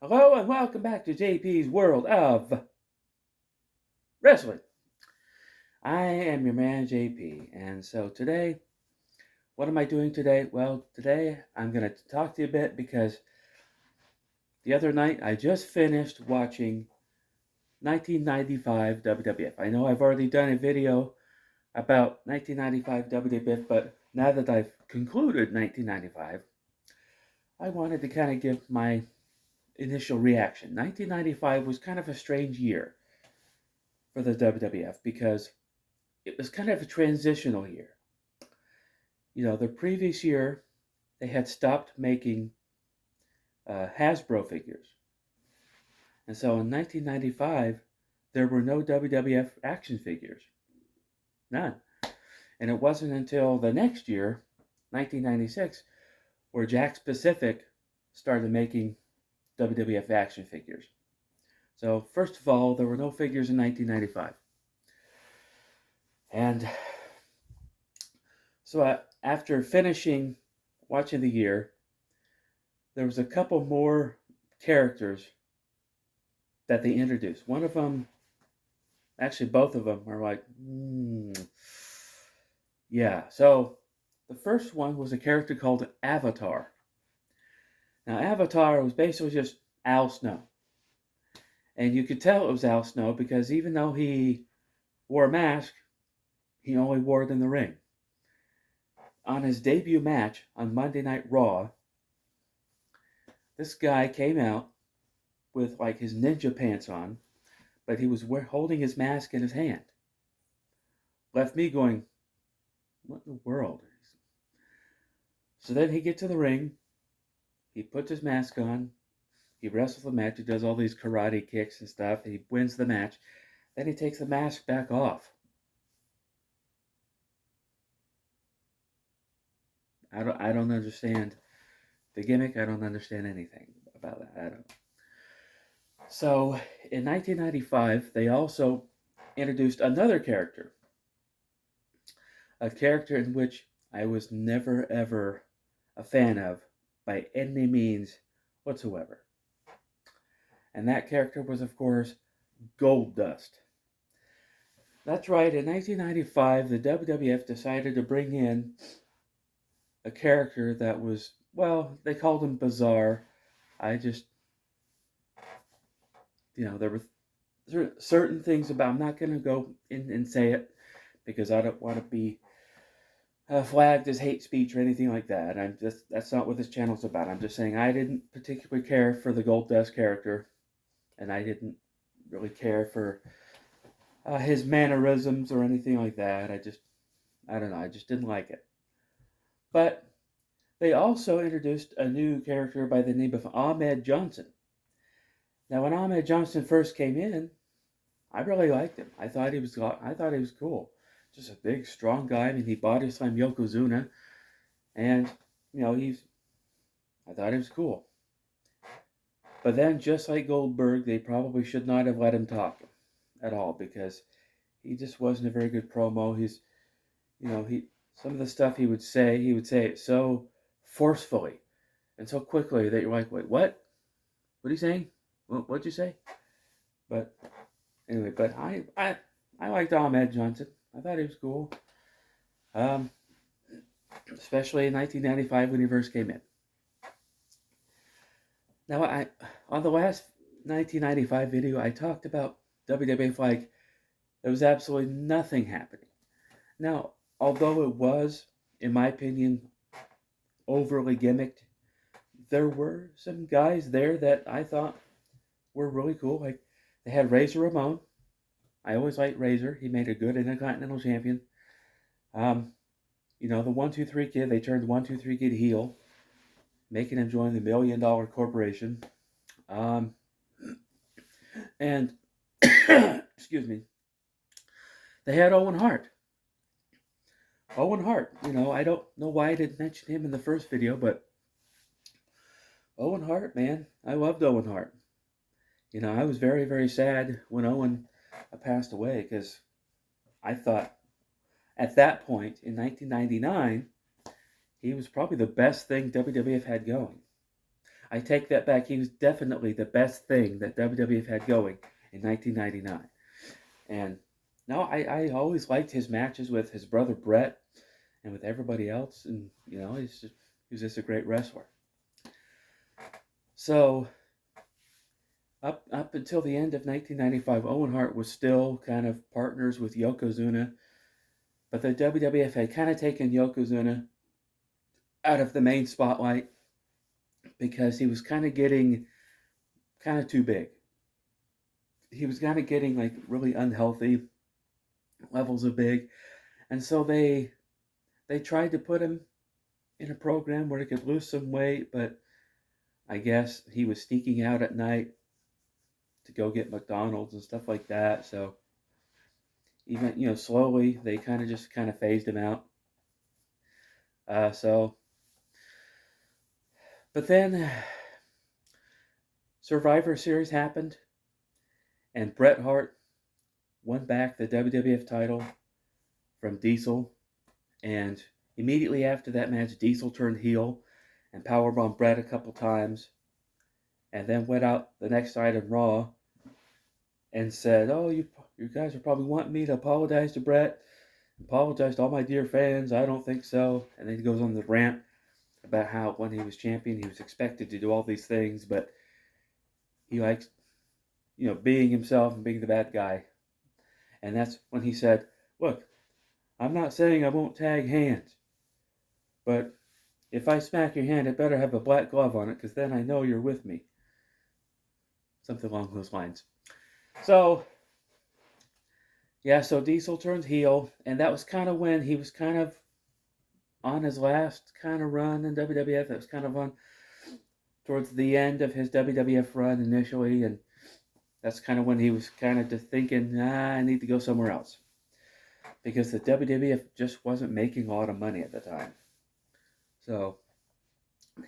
Hello and welcome back to J.P.'s World of Wrestling. I am your man J.P. And so today, what am I doing today? Well, today I'm going to talk to you a bit because the other night I just finished watching 1995 WWF. I know I've already done a video about 1995 WWF, but now that I've concluded 1995, I wanted to kind of give my initial reaction. 1995 was kind of a strange year for the WWF because it was kind of a transitional year. The previous year they had stopped making Hasbro figures, and so in 1995 there were no WWF action figures, none. And it wasn't until the next year, 1996, where Jakks Pacific started making WWF action figures. So first of all, there were no figures in 1995, and so after finishing watching the year, there was a couple more characters that they introduced. One of them, actually both of them, are like, yeah. So the first one was a character called Avatar. Now Avatar was basically just Al Snow, and you could tell it was Al Snow because even though he wore a mask, he only wore it in the ring. On his debut match on Monday Night Raw, this guy came out with like his ninja pants on, but he was holding his mask in his hand. Left me going, what in the world? So then he gets to the ring, he puts his mask on, he wrestles the match, he does all these karate kicks and stuff, he wins the match, then he takes the mask back off. I don't understand the gimmick, I don't understand anything about that. I don't. So in 1995, they also introduced another character, a character in which I was never ever a fan of by any means whatsoever. And that character was, of course, Goldust. That's right, in 1995, the WWF decided to bring in a character that was, well, they called him bizarre. I just, there were certain things about, I'm not going to go in and say it because I don't want to be flagged as hate speech or anything like that. That's not what this channel's about. I'm just saying I didn't particularly care for the Goldust character, and I didn't really care for his mannerisms or anything like that. I don't know, I just didn't like it. But they also introduced a new character by the name of Ahmed Johnson. Now, when Ahmed Johnson first came in, I really liked him. I thought he was cool. Just a big, strong guy. I mean, he body slammed Yokozuna, and I thought he was cool. But then, just like Goldberg, they probably should not have let him talk at all because he just wasn't a very good promo. Some of the stuff he would say it so forcefully and so quickly that you're like, wait, what? What are you saying? What'd you say? But anyway, but I liked Ahmed Johnson. I thought he was cool. Especially in 1995 when he first came in. Now, on the last 1995 video, I talked about WWF like there was absolutely nothing happening. Now, although it was, in my opinion, overly gimmicked, there were some guys there that I thought were really cool. Like, they had Razor Ramon. I always liked Razor. He made a good Intercontinental Champion. The 1-2-3 Kid, they turned 1-2-3 Kid heel, making him join the $1 Million Corporation. And, excuse me, they had Owen Hart. Owen Hart, I don't know why I didn't mention him in the first video, but Owen Hart, man, I loved Owen Hart. I was very, very sad when Owen passed away because I thought at that point in 1999, he was probably the best thing WWF had going. I take that back. He was definitely the best thing that WWF had going in 1999. And no, I always liked his matches with his brother Brett and with everybody else. And, he was just a great wrestler. So, up until the end of 1995, Owen Hart was still kind of partners with Yokozuna. But the WWF had kind of taken Yokozuna out of the main spotlight because he was kind of getting kind of too big. He was kind of getting like really unhealthy levels of big. And so they tried to put him in a program where he could lose some weight, but I guess he was sneaking out at night to go get McDonald's and stuff like that. So even slowly they kind of phased him out. So, but then Survivor Series happened, and Bret Hart won back the WWF title from Diesel, and immediately after that match, Diesel turned heel and powerbombed Bret a couple times, and then went out the next night on Raw and said, "Oh, you guys are probably wanting me to apologize to Bret, apologize to all my dear fans. I don't think so." And then he goes on the rant about how when he was champion, he was expected to do all these things, but he likes, being himself and being the bad guy. And that's when he said, "Look, I'm not saying I won't tag hands, but if I smack your hand, it better have a black glove on it, because then I know you're with me." Something along those lines. So, yeah, so Diesel turned heel, and that was kind of when he was kind of on his last kind of run in WWF. That was kind of on towards the end of his WWF run initially, and that's kind of when he was kind of just thinking, I need to go somewhere else. Because the WWF just wasn't making a lot of money at the time. So,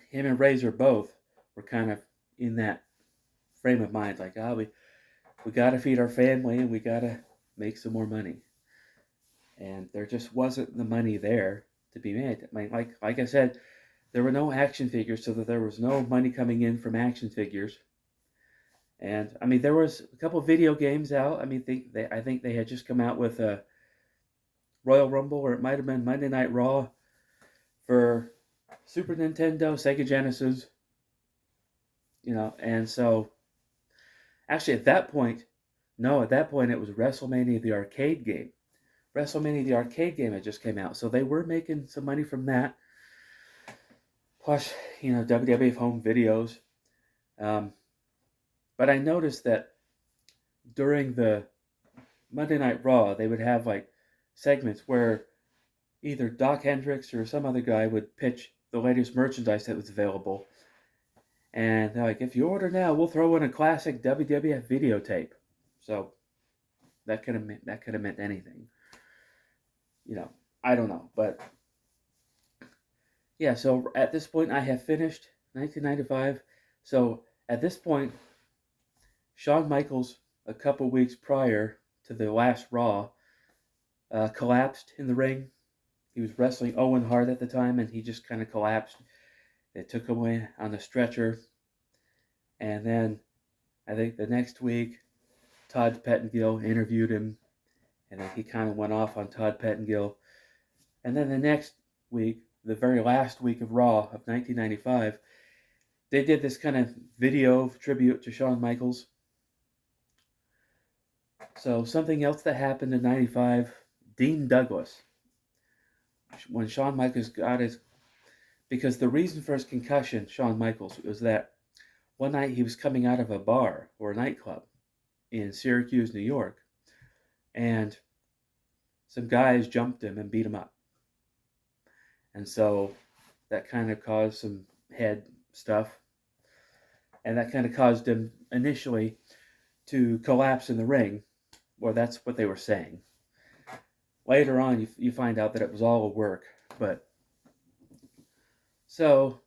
him and Razor both were kind of in that frame of mind, like, we got to feed our family and we got to make some more money. And there just wasn't the money there to be made. I mean, like I said, there were no action figures, so that there was no money coming in from action figures. And I mean, there was a couple of video games out. I mean, I think they had just come out with a Royal Rumble, or it might have been Monday Night Raw for Super Nintendo, Sega Genesis. And so actually at that point it was WrestleMania the arcade game. WrestleMania the arcade game had just came out, so they were making some money from that. Plus, WWF home videos. But I noticed that during the Monday Night Raw, they would have like segments where either Doc Hendricks or some other guy would pitch the latest merchandise that was available. And they're like, if you order now, we'll throw in a classic WWF videotape. So that could have meant anything. I don't know. But yeah, so at this point I have finished 1995. So at this point, Shawn Michaels, a couple weeks prior to the last Raw, collapsed in the ring. He was wrestling Owen Hart at the time, and he just kind of collapsed. They took him away on the stretcher. And then I think the next week, Todd Pettengill interviewed him, and then he kind of went off on Todd Pettengill. And then the next week, the very last week of Raw of 1995, they did this kind of video tribute to Shawn Michaels. So something else that happened in 95, Dean Douglas. When Shawn Michaels got his... Because the reason for his concussion, Shawn Michaels, was that one night he was coming out of a bar or a nightclub in Syracuse, New York, and some guys jumped him and beat him up. And so that kind of caused some head stuff. And that kind of caused him initially to collapse in the ring, or that's what they were saying. Later on, you find out that it was all a work. But so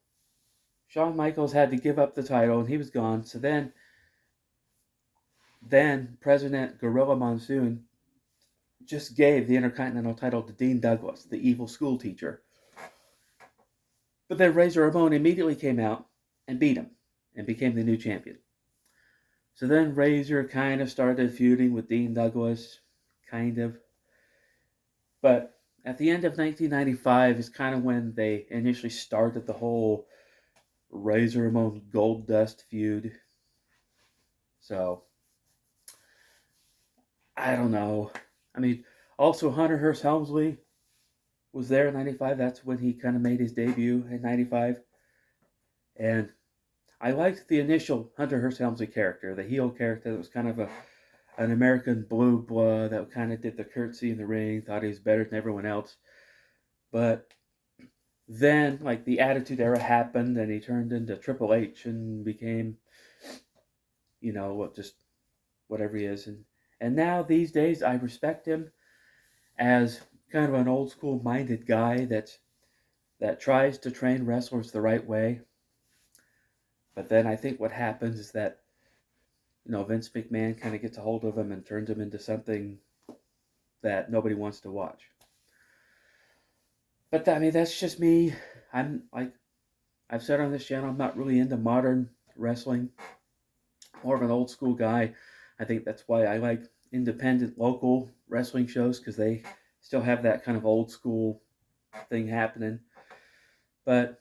Shawn Michaels had to give up the title, and he was gone. So then President Gorilla Monsoon just gave the Intercontinental title to Dean Douglas, the evil school teacher. But then Razor Ramon immediately came out and beat him. and became the new champion. So then Razor kind of started feuding with Dean Douglas, kind of. But at the end of 1995 is kind of when they initially started the whole Razor Ramon Goldust feud. So, I don't know. I mean, also Hunter Hearst Helmsley was there in 95. That's when he kind of made his debut in 95. And I liked the initial Hunter Hearst Helmsley character, the heel character that was kind of an American blue blood that kind of did the curtsy in the ring, thought he was better than everyone else. But then, like, the Attitude Era happened and he turned into Triple H and became, just whatever he is. And now, these days, I respect him as kind of an old school minded guy that tries to train wrestlers the right way. But then I think what happens is that, Vince McMahon kind of gets a hold of him and turns him into something that nobody wants to watch. But I mean, that's just me. I'm like, I've said on this channel, I'm not really into modern wrestling. More of an old school guy. I think that's why I like independent local wrestling shows, because they still have that kind of old school thing happening. But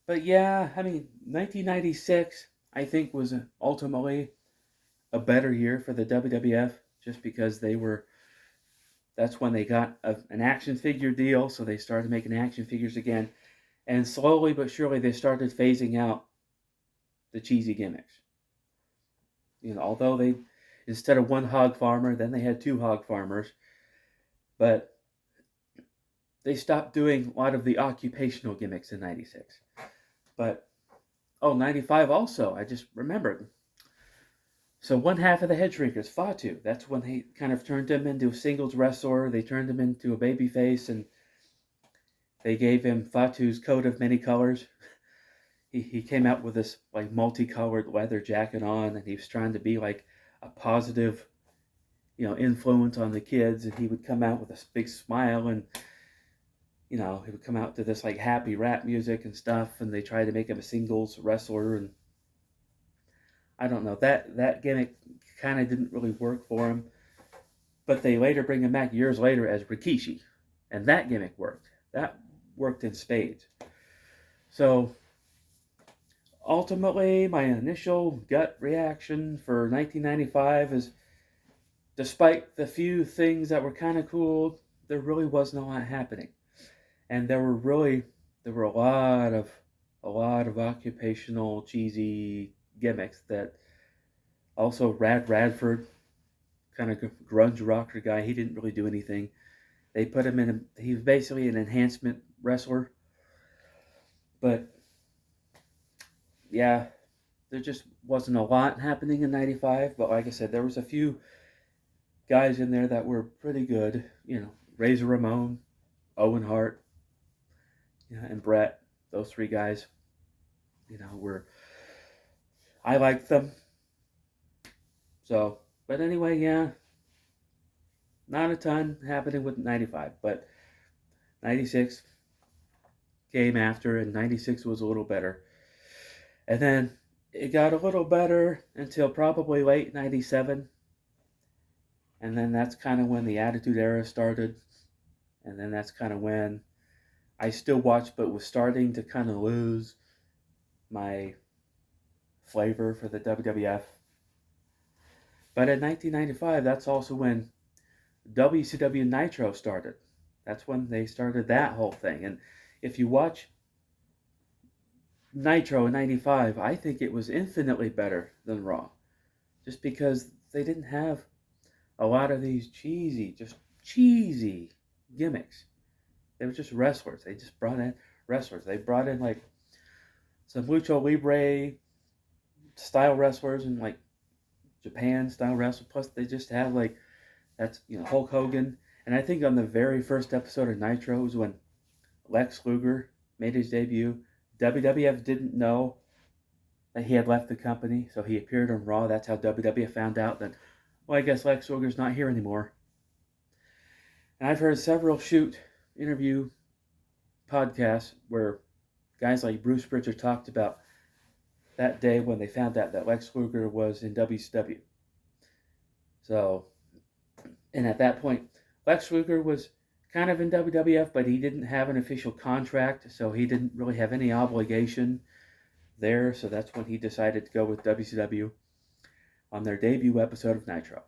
yeah, I mean, 1996, I think, was ultimately a better year for the WWF, just because that's when they got an action figure deal, so they started making action figures again. And slowly but surely, they started phasing out the cheesy gimmicks. Although they, instead of one hog farmer, then they had two hog farmers. But they stopped doing a lot of the occupational gimmicks in 96. But, 95 also, I just remembered. So one half of the Head Shrinkers, Fatu, that's when they kind of turned him into a singles wrestler. They turned him into a babyface, and they gave him Fatu's coat of many colors. He came out with this like multicolored leather jacket on, and he was trying to be like a positive, influence on the kids. And he would come out with a big smile, and he would come out to this like happy rap music and stuff. And they tried to make him a singles wrestler, and I don't know, that gimmick kind of didn't really work for him. But they later bring him back years later as Rikishi, and that gimmick worked. That worked in spades. So ultimately, my initial gut reaction for 1995 is, despite the few things that were kind of cool, there really wasn't a lot happening. And there were a lot of occupational cheesy gimmicks. That also Rad Radford, kind of grunge rocker guy, he didn't really do anything. They put him in he was basically an enhancement wrestler. But yeah, there just wasn't a lot happening in 95. But like I said, there was a few guys in there that were pretty good. Razor Ramon, Owen Hart, and Brett. Those three guys, I liked them. So, but anyway, yeah, not a ton happening with 95. But 96 came after, and 96 was a little better. And then it got a little better until probably late 97. And then that's kind of when the Attitude Era started. And then that's kind of when I still watched, but was starting to kind of lose my flavor for the WWF. But in 1995, that's also when WCW Nitro started. That's when they started that whole thing. And if you watch Nitro in 95, I think it was infinitely better than Raw. Just because they didn't have a lot of these cheesy gimmicks. They were just wrestlers. They just brought in wrestlers. They brought in like some Lucha Libre style wrestlers and like Japan style wrestlers. Plus they just had like, that's, Hulk Hogan. And I think on the very first episode of Nitro was when Lex Luger made his debut. WWF didn't know that he had left the company, so he appeared on Raw. That's how WWF found out that, well, I guess Lex Luger's not here anymore. And I've heard several interview podcasts where guys like Bruce Pritchard talked about that day when they found out that Lex Luger was in WCW. So, and at that point, Lex Luger was kind of in WWF, but he didn't have an official contract, so he didn't really have any obligation there. So that's when he decided to go with WCW on their debut episode of Nitro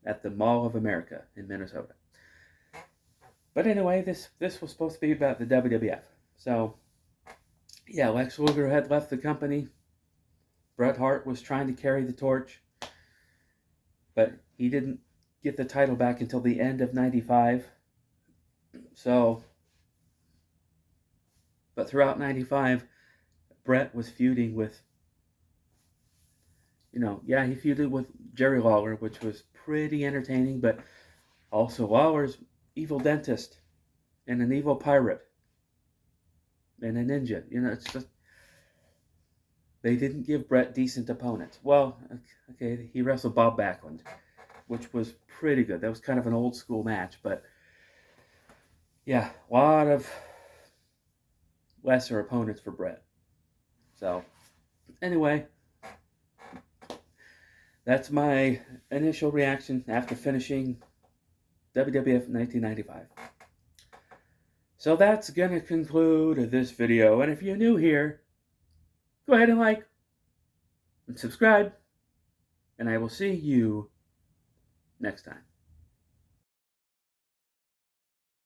at the Mall of America in Minnesota. But anyway, this was supposed to be about the WWF. So, yeah, Lex Luger had left the company. Bret Hart was trying to carry the torch, but he didn't get the title back until the end of '95. So, but throughout '95, Bret was feuding with, he feuded with Jerry Lawler, which was pretty entertaining, but also Lawler's evil dentist and an evil pirate and a ninja. It's just, they didn't give Bret decent opponents. Well, okay, he wrestled Bob Backlund, which was pretty good. That was kind of an old school match, but yeah, a lot of lesser opponents for Bret. So, anyway, that's my initial reaction after finishing WWF 1995. So that's going to conclude this video. And if you're new here, go ahead and like and subscribe. And I will see you next time.